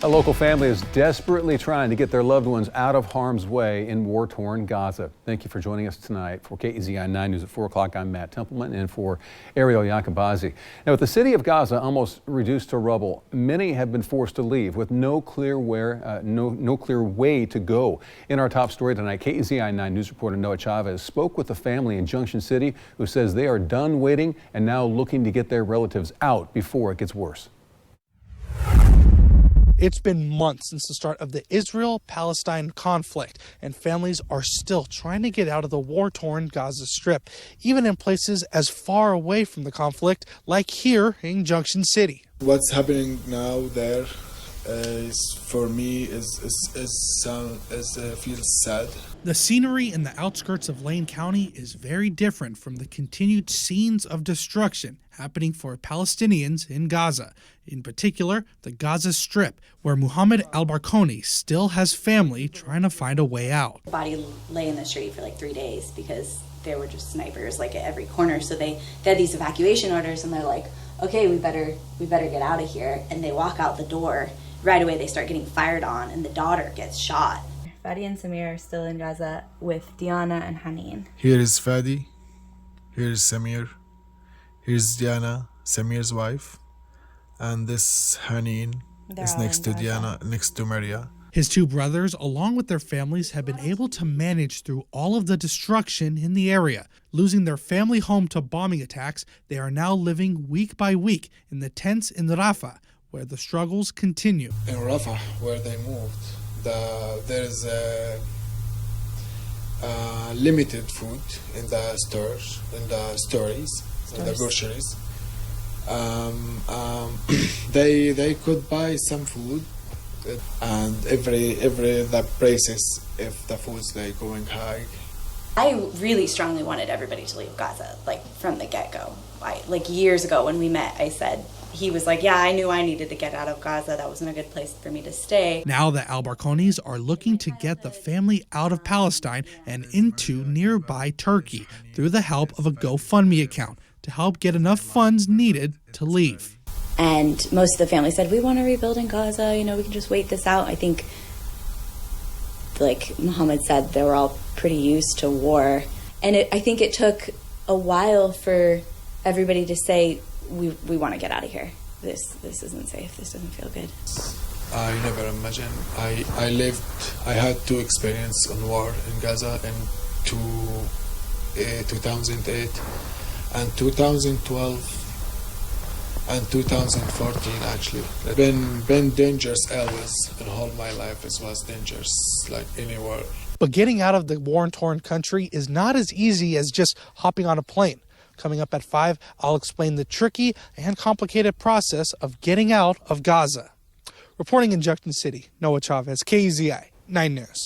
A local family is desperately trying to get their loved ones out of harm's way in war-torn Gaza. Thank you for joining us tonight. For KEZI 9 News at 4 o'clock, I'm Matt Templeman, and for Ariel Yacobazi. Now, with the city of Gaza almost reduced to rubble, many have been forced to leave with no clear way to go. In our top story tonight, KEZI 9 News reporter Noah Chavez spoke with a family in Junction City who says they are done waiting and now looking to get their relatives out before it gets worse. It's been months since the start of the Israel-Palestine conflict, and families are still trying to get out of the war-torn Gaza Strip, even in places as far away from the conflict, like here in Junction City. What's happening now there for me feels sad. The scenery in the outskirts of Lane County is very different from the continued scenes of destruction happening for Palestinians in Gaza, in particular the Gaza Strip, where Mohammed Albarqoni still has family trying to find a way out. The body lay in the street for like 3 days because there were just snipers like at every corner. So they had these evacuation orders, and they're like, okay, we better get out of here. And they walk out the door. Right away they start getting fired on, and the daughter gets shot. Fadi and Samir are still in Gaza with Diana and Haneen. Here is Fadi, here is Samir, here's Diana, Samir's wife, and this Haneen is next to Diana, next to Maria. His two brothers, along with their families, have been able to manage through all of the destruction in the area. Losing their family home to bombing attacks, they are now living week by week in the tents in Rafah, where the struggles continue. In Rafah, where they moved, there is limited food in the stores, in the the groceries. They could buy some food, and the prices, if the food's like going high. I really strongly wanted everybody to leave Gaza, like from the get-go. Like years ago when we met, I said, he was like, yeah, I knew I needed to get out of Gaza. That wasn't a good place for me to stay. Now the Albarqonis are looking to get the family out of Palestine and into nearby Turkey through the help of a GoFundMe account to help get enough funds needed to leave. And most of the family said, we want to rebuild in Gaza. We can just wait this out. I think, like Mohammed said, they were all pretty used to war. And I think it took a while for everybody to say, we want to get out of here. This isn't safe. This doesn't feel good. I never imagined. I had two experiences on war in Gaza in 2008 and 2012 and 2014 actually. Been dangerous always, and all my life it was dangerous like anywhere. But getting out of the war-torn country is not as easy as just hopping on a plane. Coming up at 5, I'll explain the tricky and complicated process of getting out of Gaza. Reporting in Junction City, Noah Chavez, KEZI 9 News.